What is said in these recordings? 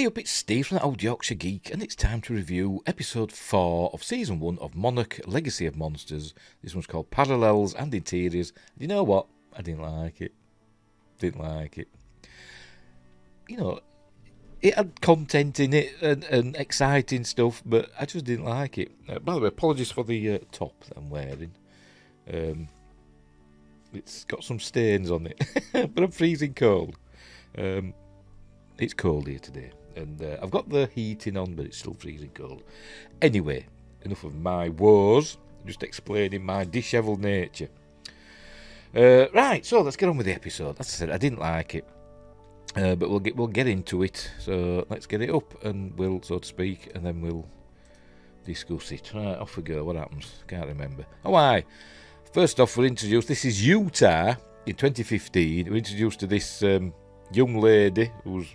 Hey up, it's Steve from the old Yorkshire Geek, and it's time to review episode 4 of season 1 of Monarch, Legacy of Monsters. This one's called Parallels and Interiors. You know what? I didn't like it. You know, it had content in it and exciting stuff, but I just didn't like it. By the way, apologies for the top that I'm wearing. It's got some stains on it, but I'm freezing cold. It's cold here today, and I've got the heating on, but it's still freezing cold. Anyway, enough of my woes, just explaining my dishevelled nature. Right, so let's get on with the episode. As I said, I didn't like it, but we'll get into it. So let's get it up, and we'll, so to speak, and then we'll discuss it. Right, off we go. What happens? Can't remember. Oh, aye. First off, we're introduced. This is Utah in 2015. We're introduced to this young lady who's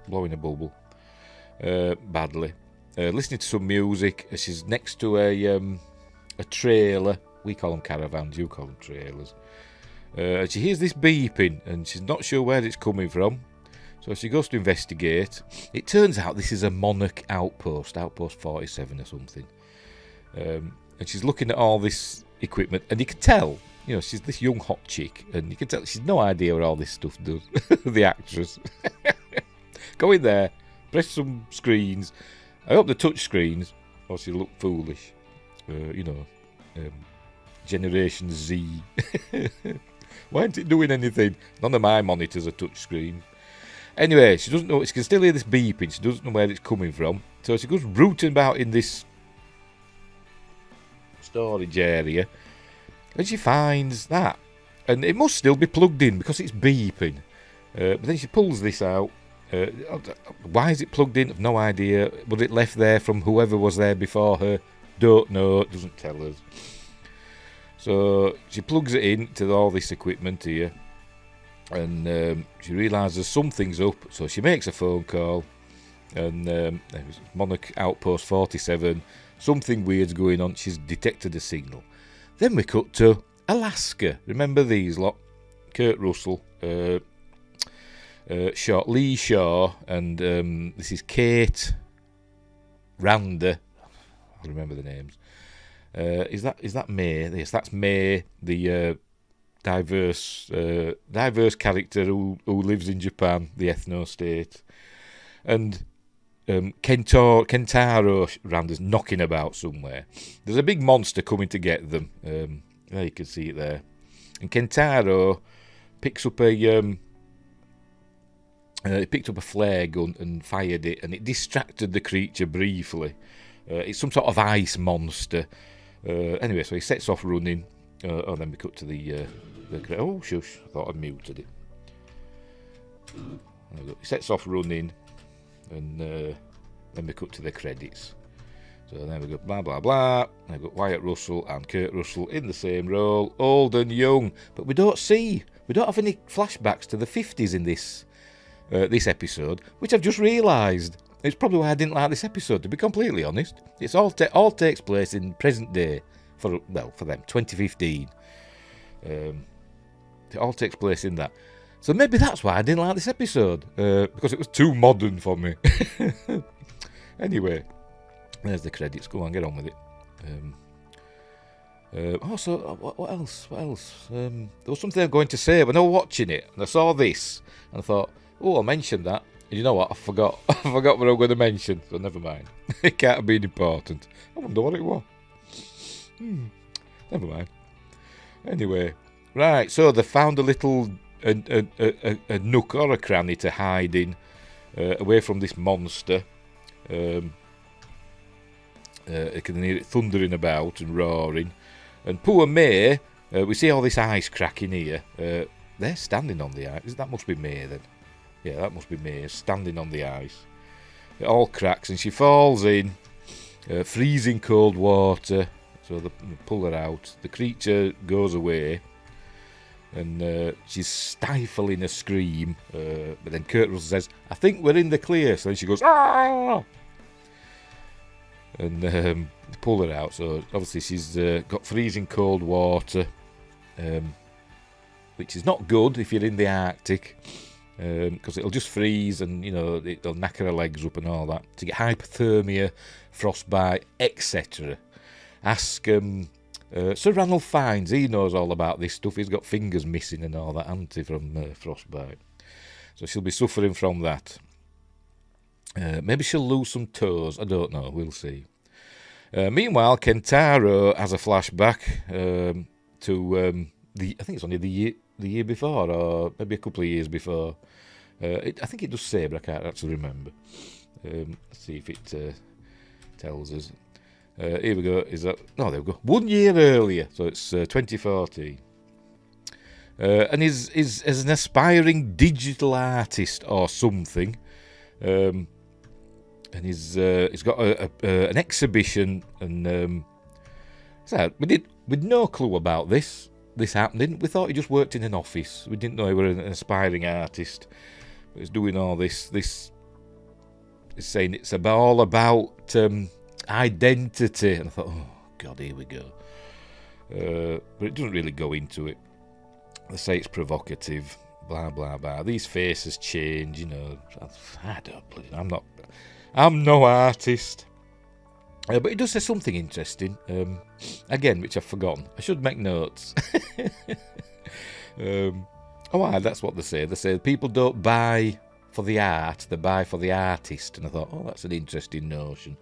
blowing a bubble badly, listening to some music. She's next to a trailer. We call them caravans, you call them trailers. She hears this beeping and she's not sure where it's coming from, so she goes to investigate. It turns out this is a Monarch outpost 47 or something, and she's looking at all this equipment, and you can tell, you know, she's this young hot chick, and you can tell she's no idea what all this stuff does. The actress. Go in there, press some screens. I hope the touch screens, or she'll look foolish. Generation Z. Why isn't it doing anything? None of my monitors are touch screens. Anyway, she doesn't know. She can still hear this beeping. She doesn't know where it's coming from. So she goes rooting about in this storage area, and she finds that, and it must still be plugged in because it's beeping. But then she pulls this out. Why is it plugged in? I've no idea. Was it left there from whoever was there before her? Don't know. It doesn't tell us. So she plugs it in to all this equipment here, and she realises something's up. So she makes a phone call, and it was Monarch Outpost 47. Something weird's going on. She's detected a signal. Then we cut to Alaska. Remember these lot? Kurt Russell, Lee Shaw, and this is Kate Randa. I remember the names. Is that May? Yes, that's May, the diverse character who lives in Japan, the ethno state, and Kentaro Randa's knocking about somewhere. There's a big monster coming to get them. There you can see it there. And Kentaro picks up he picked up a flare gun and fired it, and it distracted the creature briefly. It's some sort of ice monster. Anyway, so he sets off running. Then we cut to the oh shush! I thought I'd muted it. He sets off running, and then we cut to the credits. So then we got blah blah blah. I've got Wyatt Russell and Kurt Russell in the same role, old and young, but we don't have any flashbacks to the 50s in this episode, which I've just realised. It's probably why I didn't like this episode, to be completely honest. It's all takes place in present day, for them, 2015. It all takes place in that. So maybe that's why I didn't like this episode, because it was too modern for me. Anyway, there's the credits. Go on, get on with it. What else? There was something I'm going to say when I was watching it, and I saw this, and I thought, oh, I'll mention that. And you know what? I forgot what I'm going to mention, so never mind. It can't have been important. I wonder what it was. Never mind. Anyway, right, so they found a little a nook or a cranny to hide in, away from this monster. You can hear it thundering about and roaring. And poor May, we see all this ice cracking here. They're standing on the ice. That must be May then. Yeah, that must be May, standing on the ice. It all cracks and she falls in freezing cold water. So they pull her out. The creature goes away, and she's stifling a scream. But then Kurt Russell says, "I think we're in the clear." So then she goes, "Ah!" And they pull her out. So obviously she's got freezing cold water, which is not good if you're in the Arctic. because it'll just freeze and, you know, it'll knacker her legs up and all that. To get hypothermia, frostbite, etc. Ask Sir Ranulph Fiennes, he knows all about this stuff. He's got fingers missing and all that, hasn't he, from frostbite. So she'll be suffering from that. Maybe she'll lose some toes, I don't know, we'll see. Meanwhile, Kentaro has a flashback to I think it's only the year before, or maybe a couple of years before. I think it does say, but I can't actually remember. Let's see if it tells us. Here we go. No, there we go. 1 year earlier, so it's 2014. And he's as an aspiring digital artist or something. And he's got an exhibition, and so we'd no clue about this happening. We thought he just worked in an office. We didn't know he was an aspiring artist. But he's doing all this. This is saying it's all about identity, and I thought, oh God, here we go. But it doesn't really go into it. They say it's provocative, blah blah blah. These faces change, you know. I don't. I'm no artist. But it does say something interesting. Again, which I've forgotten. I should make notes. That's what they say. They say people don't buy for the art, they buy for the artist. And I thought, that's an interesting notion.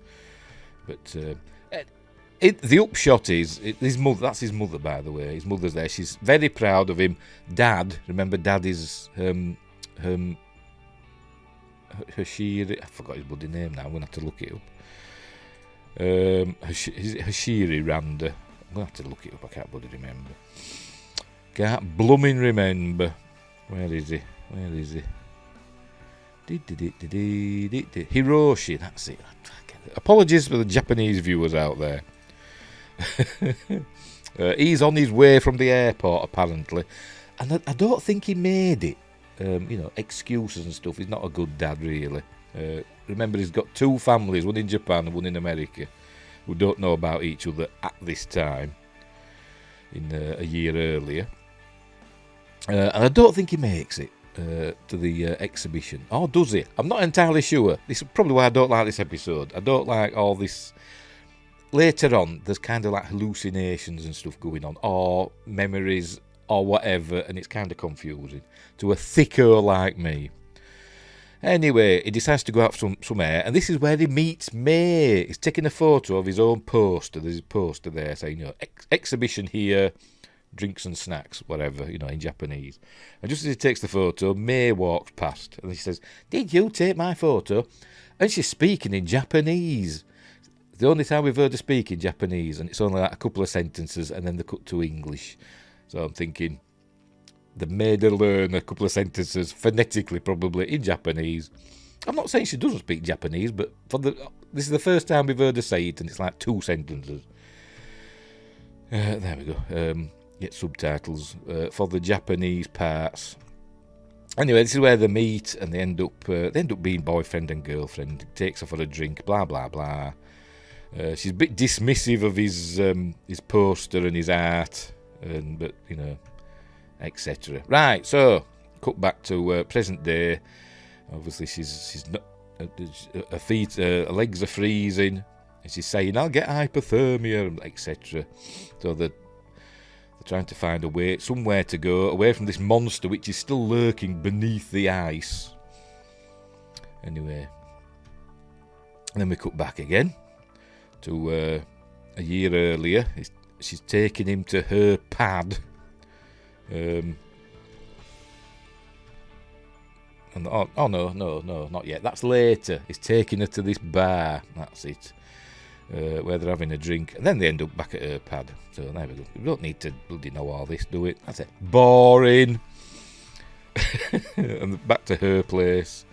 But the upshot is, his mother. That's his mother, by the way. His mother's there. She's very proud of him. Dad, remember, Dad is Hashiri. I forgot his bloody name now. I'm gonna have to look it up. Hashiri Randa. I'm gonna have to look it up. I can't bloody remember. Can't blooming remember. Where is he? Hiroshi. That's it. Apologies for the Japanese viewers out there. He's on his way from the airport, apparently, and I don't think he made it. Excuses and stuff. He's not a good dad, really. Remember, he's got two families, one in Japan and one in America, who don't know about each other at this time, in a year earlier. And I don't think he makes it to the exhibition. Or does he? I'm not entirely sure. This is probably why I don't like this episode. I don't like all this. Later on, there's kind of like hallucinations and stuff going on, or memories, or whatever, and it's kind of confusing to a thicko like me. Anyway, he decides to go out somewhere, and this is where he meets May. He's taking a photo of his own poster. There's a poster there saying, exhibition here, drinks and snacks, whatever, in Japanese. And just as he takes the photo, May walks past, and she says, "Did you take my photo?" And she's speaking in Japanese. The only time we've heard her speak in Japanese, and it's only like a couple of sentences, and then they cut to English. So I'm thinking, they made her learn a couple of sentences, phonetically probably, in Japanese. I'm not saying she doesn't speak Japanese, but this is the first time we've heard her say it, and it's like 2 sentences. There we go. Get subtitles for the Japanese parts. Anyway, this is where they meet, and they end up being boyfriend and girlfriend. He takes her for a drink, blah blah blah. She's a bit dismissive of his poster and his art, but etc. Right, so cut back to present day. Obviously, she's not. Her legs are freezing, and she's saying, "I'll get hypothermia," etc. So they're trying to find somewhere to go away from this monster, which is still lurking beneath the ice. Anyway, and then we cut back again to a year earlier. She's taking him to her pad. No, not yet. That's later. He's taking her to this bar. That's it. Where they're having a drink, and then they end up back at her pad. So there we go. We don't need to bloody know all this, do it? That's it. Boring. And back to her place.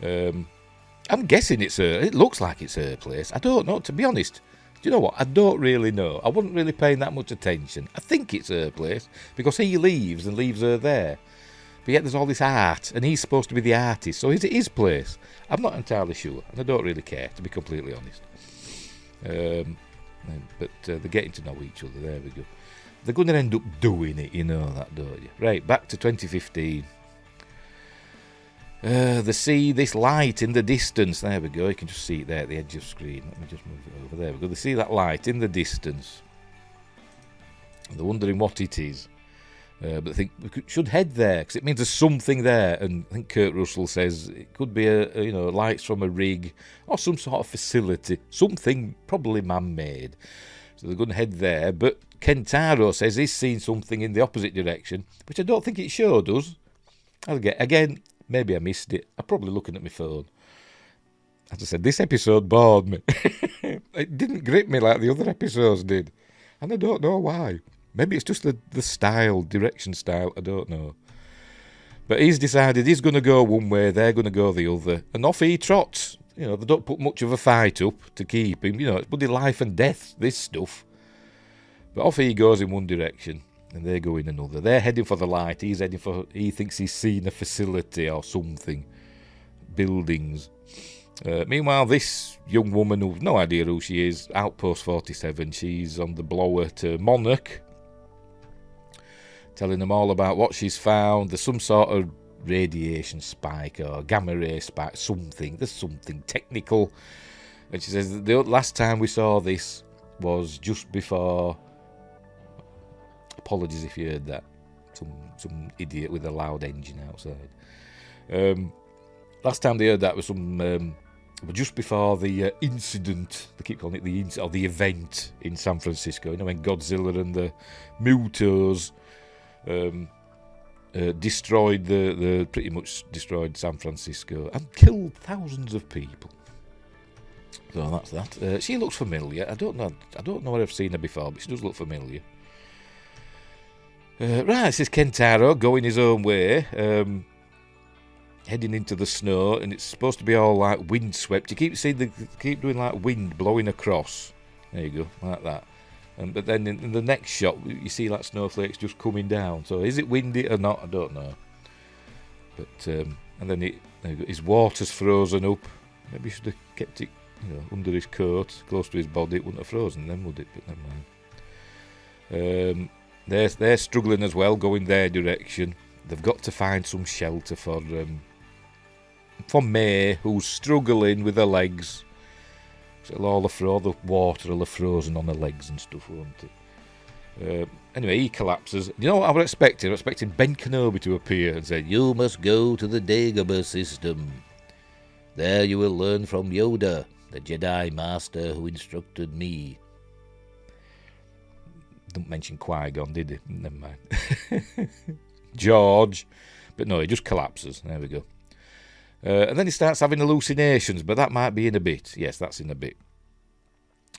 I'm guessing it's her. It looks like it's her place. I don't know, to be honest. Do you know what? I don't really know. I wasn't really paying that much attention. I think it's her place, because he leaves and leaves her there. But yet there's all this art, and he's supposed to be the artist, so is it his place? I'm not entirely sure, and I don't really care, to be completely honest. But they're getting to know each other. There we go. They're going to end up doing it, you know that, don't you? Right, back to 2015. They see this light in the distance. There we go. You can just see it there at the edge of the screen. Let me just move it over. There we go. They see that light in the distance. They're wondering what it is. But I think we should head there because it means there's something there. And I think Kurt Russell says it could be lights from a rig or some sort of facility, something probably man-made. So they're going to head there. But Kentaro says he's seen something in the opposite direction, which I don't think it showed us. Again, maybe I missed it. I'm probably looking at my phone. As I said, this episode bored me. It didn't grip me like the other episodes did. And I don't know why. Maybe it's just the style, direction style, I don't know. But he's decided he's going to go one way, they're going to go the other. And off he trots. They don't put much of a fight up to keep him. It's bloody life and death, this stuff. But off he goes in one direction, and they go in another. They're heading for the light, he thinks he's seen a facility or something. Buildings. Meanwhile, this young woman who's no idea who she is, Outpost 47, she's on the blower to Monarch, telling them all about what she's found. There's some sort of radiation spike or gamma ray spike, something. There's something technical. And she says the last time we saw this was just before... Apologies if you heard that. Some idiot with a loud engine outside. Last time they heard that was just before the incident. They keep calling it the event in San Francisco. When Godzilla and the Mutos pretty much destroyed San Francisco and killed thousands of people. So that's that. She looks familiar. I don't know where I've seen her before, but she does look familiar. Right, this is Kentaro going his own way, heading into the snow, and it's supposed to be all like windswept. You keep doing like wind blowing across. There you go, like that. But then in the next shot, you see like snowflakes just coming down. So is it windy or not? I don't know. But and then his water's frozen up. Maybe he should have kept it, under his coat, close to his body. It wouldn't have frozen then, would it? But never mind. They're struggling as well, going their direction. They've got to find some shelter for May, who's struggling with her legs. So all the water will have frozen on her legs and stuff, won't it? Anyway, he collapses. You know what I was expecting? I was expecting Ben Kenobi to appear and say, "You must go to the Dagobah system. There you will learn from Yoda, the Jedi Master who instructed me." Didn't mention Qui-Gon, did he? Never mind. George. But no, he just collapses. There we go. And then he starts having hallucinations, but that might be in a bit. Yes, that's in a bit.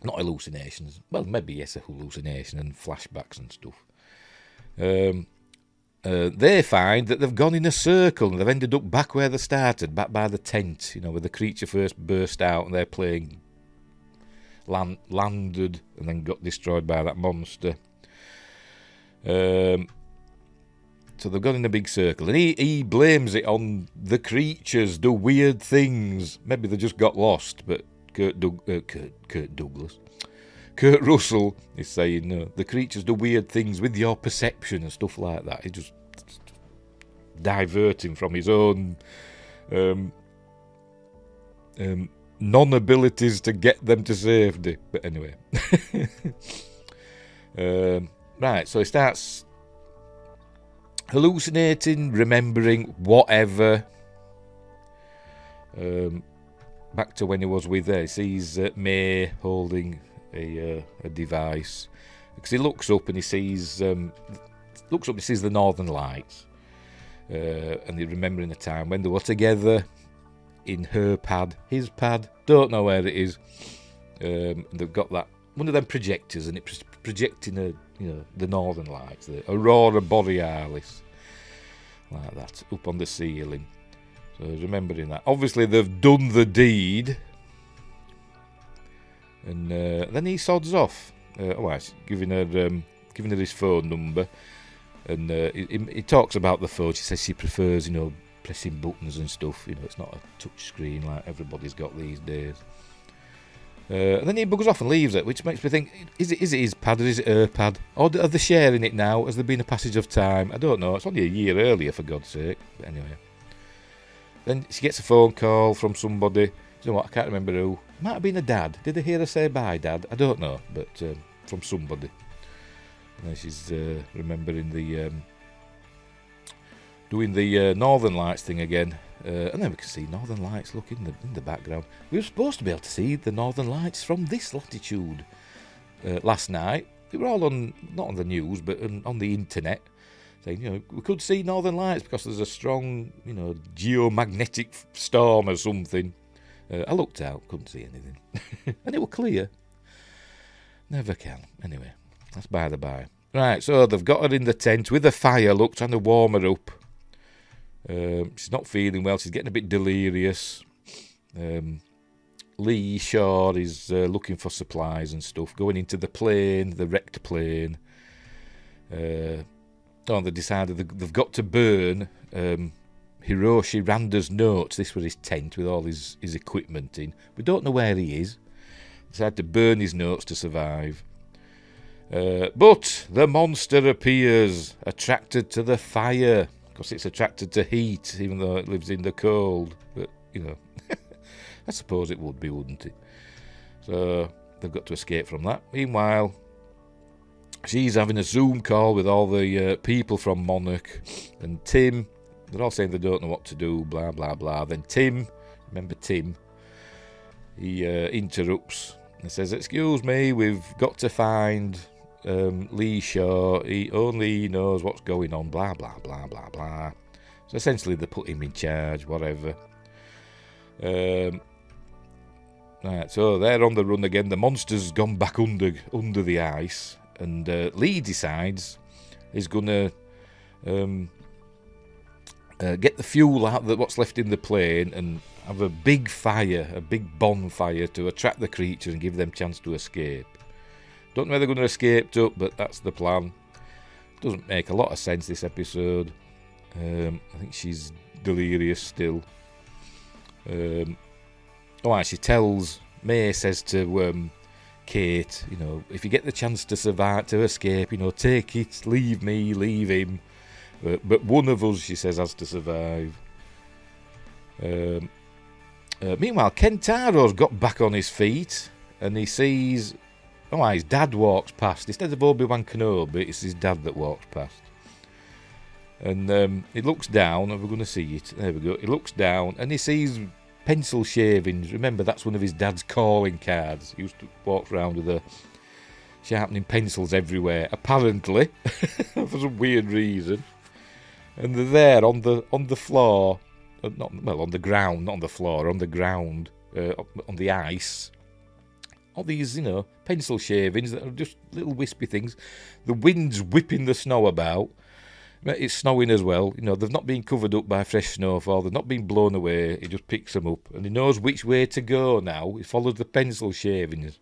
Not hallucinations. Well, maybe, yes, a hallucination and flashbacks and stuff. They find that they've gone in a circle and they've ended up back where they started, back by the tent, where the creature first burst out and they're playing... landed and then got destroyed by that monster. So they've gone in a big circle, and he blames it on the creatures do weird things. Maybe they just got lost, but Kurt Russell is saying, no, the creatures do weird things with your perception and stuff like that. He's just diverting from his own non-abilities to get them to safety. But anyway. Right, so he starts hallucinating, remembering, whatever. Back to when he was with her. He sees May holding a device. Because he looks up and he sees the Northern Lights. And he's remembering a time when they were together in her pad, his pad, don't know where it is. And they've got that one of them projectors, and it's projecting the Northern Lights, the Aurora Borealis, like that, up on the ceiling. So remembering that. Obviously they've done the deed, and then he sods off. Giving her his phone number, and he talks about the phone. She says she prefers, pressing buttons and stuff. It's not a touch screen like everybody's got these days. And then he buggers off and leaves it, which makes me think, is it his pad or is it her pad? Or are they sharing it now? Has there been a passage of time? I don't know. It's only a year earlier, for God's sake. But anyway. Then she gets a phone call from somebody. You know what? I can't remember who. Might have been a dad. Did I hear her say bye, Dad? I don't know, but from somebody. And then she's remembering the doing the Northern Lights thing again. And then we can see Northern Lights, look, in the background. We were supposed to be able to see the Northern Lights from this latitude last night. They were all on, not on the news, but on the internet, saying, you know, we could see Northern Lights because there's a strong, you know, geomagnetic storm or something. I looked out, couldn't see anything. And it was clear. Never can. Anyway, that's by the by. Right, so they've got her in the tent with a fire, look, trying to warm her up. She's not feeling well. She's getting a bit delirious. Lee Shaw is looking for supplies and stuff, going into the plane, the wrecked plane. They decided they've got to burn Hiroshi Randa's notes. This was his tent with all his equipment in. We don't know where he is. Decided to burn his notes to survive. But the monster appears, attracted to the fire, because it's attracted to heat, even though it lives in the cold. But, you know, I suppose it would be, wouldn't it? So they've got to escape from that. Meanwhile, she's having a Zoom call with all the people from Monarch. And Tim, they're all saying they don't know what to do, blah, blah, blah. Then Tim, remember Tim, he interrupts and says, excuse me, we've got to find Lee Shaw. He only knows what's going on, blah, blah, blah, blah, blah. So essentially they put him in charge, whatever. Right, so they're on the run again. The monster's gone back under the ice. And Lee decides he's going to get the fuel out of what's left in the plane and have a big fire, a big bonfire to attract the creatures and give them a chance to escape. Don't know whether they're going to escape up, but that's the plan. Doesn't make a lot of sense, this episode. I think she's delirious still. She tells, May says to Kate, you know, if you get the chance to survive, to escape, you know, take it, leave me, leave him. But one of us, she says, has to survive. Meanwhile, Kentaro's got back on his feet and he sees, his dad walks past. Instead of Obi-Wan Kenobi, it's his dad that walks past. And he looks down, and we're going to see it. There we go. He looks down and he sees pencil shavings. Remember, that's one of his dad's calling cards. He used to walk around with sharpening pencils everywhere, apparently, for some weird reason. And they're there on the floor, on the ground, not on the floor, on the ground, on the ice. All these, you know, pencil shavings that are just little wispy things. The wind's whipping the snow about. It's snowing as well. You know, they've not been covered up by fresh snowfall. They've not been blown away. He just picks them up. And he knows which way to go now. He follows the pencil shavings.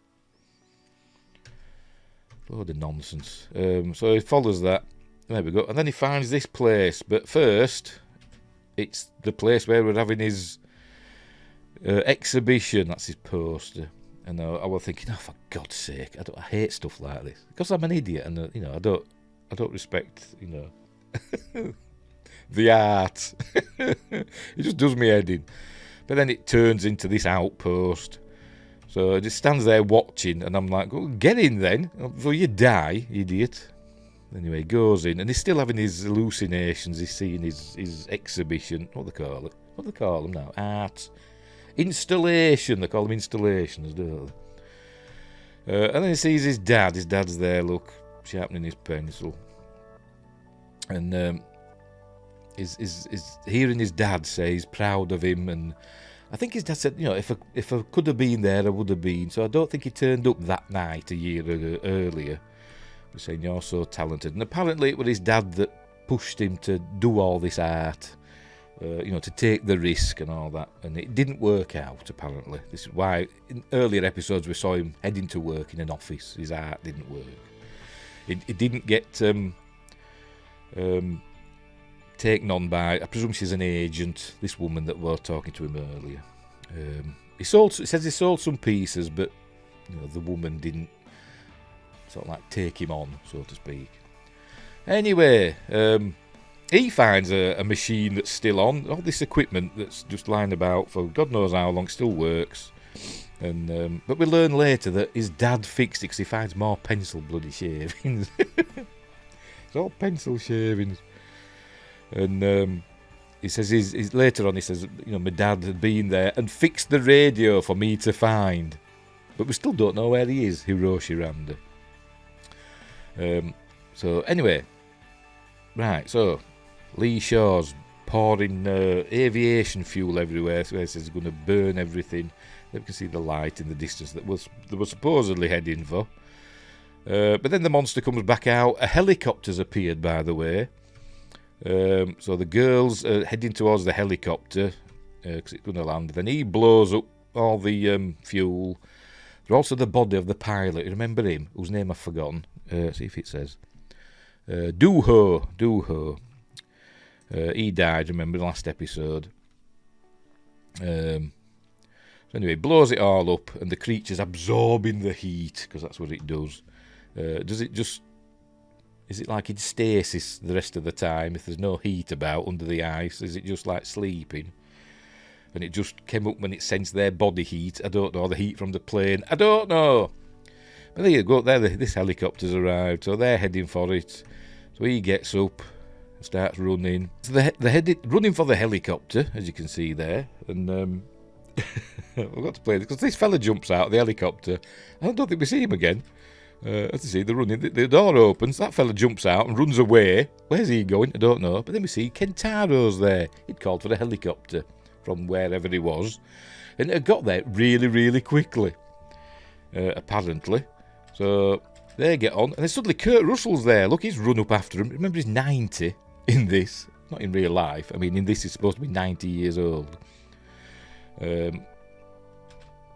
Load of nonsense. So he follows that. There we go. And then he finds this place. But first, it's the place where we're having his exhibition. That's his poster. And I was thinking, for God's sake, I hate stuff like this. Because I'm an idiot and, you know, I don't respect, you know, the art. It just does me head in. But then it turns into this outpost. So it just stands there watching, and I'm like, oh, get in then, before you die, idiot. Anyway, he goes in, and he's still having his hallucinations. He's seeing his exhibition. What do they call it? What do they call them now? Art. Installation. They call them installations, don't they? And then he sees his dad. His dad's there, look, sharpening his pencil. And is hearing his dad say he's proud of him, and I think his dad said, you know, if I could have been there, I would have been. So I don't think he turned up that night a year earlier. He was saying, you're so talented. And apparently it was his dad that pushed him to do all this art, you know, to take the risk and all that. And it didn't work out, apparently. This is why in earlier episodes we saw him heading to work in an office. His art didn't work. It didn't get taken on by, I presume she's an agent, this woman that was talking to him earlier. It says he sold some pieces, but you know, the woman didn't sort of like take him on, so to speak. Anyway, he finds a machine that's still on, all this equipment that's just lying about for God knows how long, still works. And but we learn later that his dad fixed it because he finds more pencil bloody shavings. It's all pencil shavings. And he says he's later on, he says, you know, my dad had been there and fixed the radio for me to find. But we still don't know where he is, Hiroshi Randa. So anyway, right, so Lee Shaw's pouring aviation fuel everywhere, so he says he's going to burn everything. Then we can see the light in the distance that they were supposedly heading for. But then the monster comes back out. A helicopter's appeared, by the way. So the girls are heading towards the helicopter because it's going to land. Then he blows up all the fuel. There's also the body of the pilot. You remember him? Whose name I've forgotten. See if it says. Dooho. He died, remember, the last episode. So anyway, blows it all up, and the creature's absorbing the heat, because that's what it does. Does it just... Is it like in stasis the rest of the time, if there's no heat about under the ice? Is it just like sleeping? And it just came up when it sensed their body heat. I don't know, the heat from the plane. I don't know. But there you go, this helicopter's arrived, so they're heading for it. So he gets up, starts running. So they're running for the helicopter, as you can see there. And I've got to play this, because this fella jumps out of the helicopter. I don't think we see him again. As you see, they're running. The door opens, that fella jumps out and runs away. Where's he going? I don't know. But then we see Kentaro's there. He'd called for a helicopter from wherever he was. And it got there really, really quickly, apparently. So they get on, and then suddenly Kurt Russell's there. Look, he's run up after him. Remember, he's 90 in this, not in real life. I mean, in this, he's supposed to be 90 years old. You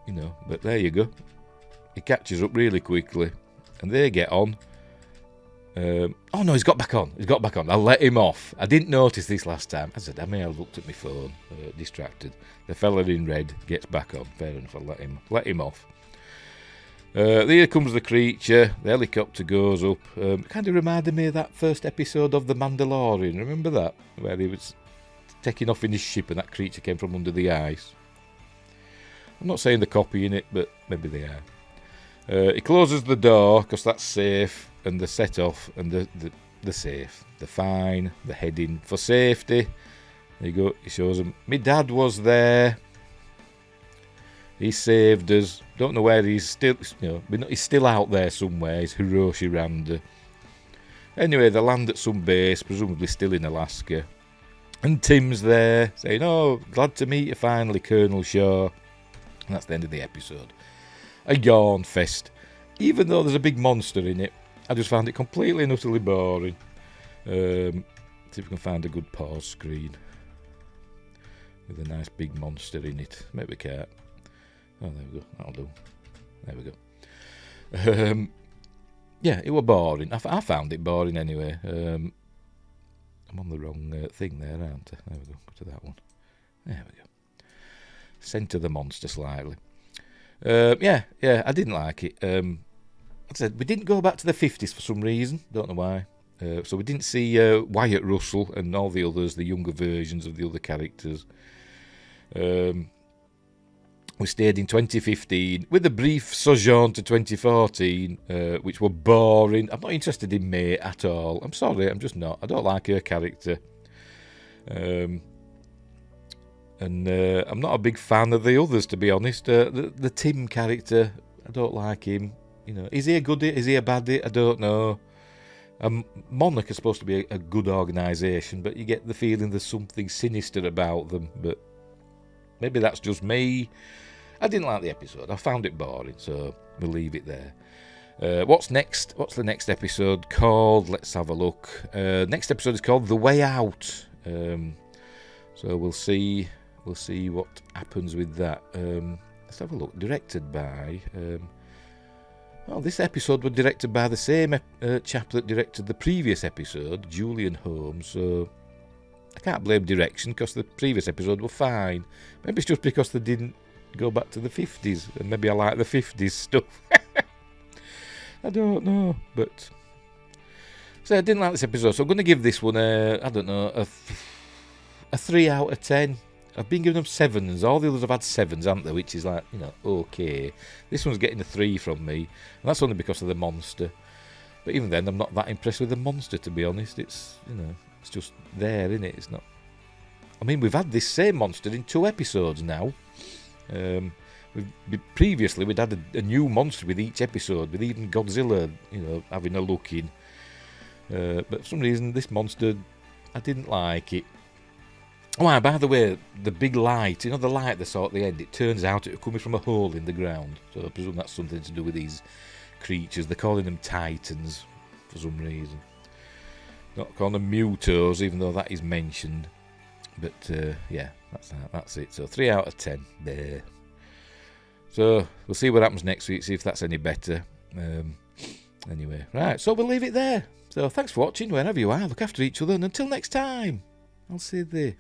know, but there you go. He catches up really quickly, and they get on. Oh no, he's got back on. I'll let him off. I didn't notice this last time. I said, I may have looked at my phone, distracted. The fella in red gets back on. Fair enough, I'll let him off. Here comes the creature. The helicopter goes up. Kind of reminded me of that first episode of The Mandalorian. Remember that? Where he was taking off in his ship and that creature came from under the ice. I'm not saying they're copying it, but maybe they are. He closes the door because that's safe, and the set off, and the safe. They're fine. They're heading for safety. There you go. He shows them. My dad was there. He saved us. Don't know where he's still. You know, he's still out there somewhere. He's Hiroshi Randa. Anyway, they land at some base, presumably still in Alaska. And Tim's there, saying, "Oh, glad to meet you finally, Colonel Shaw." And that's the end of the episode. A yawn fest. Even though there's a big monster in it, I just found it completely and utterly boring. See if we can find a good pause screen with a nice big monster in it. Maybe we can't. Oh, there we go. That'll do. There we go. Yeah, it was boring. I found it boring anyway. I'm on the wrong thing there, aren't I? There we go. Go to that one. There we go. Centre the monster slightly. Yeah, I didn't like it. Like I said, we didn't go back to the 50s for some reason. Don't know why. So we didn't see Wyatt Russell and all the others, the younger versions of the other characters. We stayed in 2015 with a brief sojourn to 2014, which were boring. I'm not interested in May at all. I'm sorry, I'm just not. I don't like her character. And I'm not a big fan of the others, to be honest. The Tim character, I don't like him. You know, is he a goodie? Is he a baddie? I don't know. Monarch is supposed to be a good organisation, but you get the feeling there's something sinister about them. But maybe that's just me. I didn't like the episode. I found it boring, so we'll leave it there. What's next? What's the next episode called? Let's have a look. Next episode is called The Way Out. So we'll see what happens with that. Let's have a look. Directed by... well, this episode was directed by the same chap that directed the previous episode, Julian Holmes, so I can't blame direction because the previous episode was fine. Maybe it's just because they didn't go back to the 50s, and maybe I like the 50s stuff. I don't know, but So I didn't like this episode, so I'm going to give this one I don't know, a 3 out of 10. I've been giving them 7s. All the others have had 7s, haven't they? Which is like, okay. This one's getting a 3 from me, and that's only because of the monster. But even then, I'm not that impressed with the monster, to be honest. It's, it's just there, isn't it? It's not. I mean, we've had this same monster in 2 episodes now. Previously, we'd had a new monster with each episode, with even Godzilla, having a look in. But for some reason, this monster, I didn't like it. Oh, by the way, the big light, the light they saw at the end, it turns out it was coming from a hole in the ground. So I presume that's something to do with these creatures. They're calling them Titans for some reason. Not calling them Mutos, even though that is mentioned. But yeah, that's it. So 3 out of 10 there. So we'll see what happens next week, see if that's any better. Anyway, right, so we'll leave it there. So thanks for watching, wherever you are. Look after each other, and until next time, I'll see you there.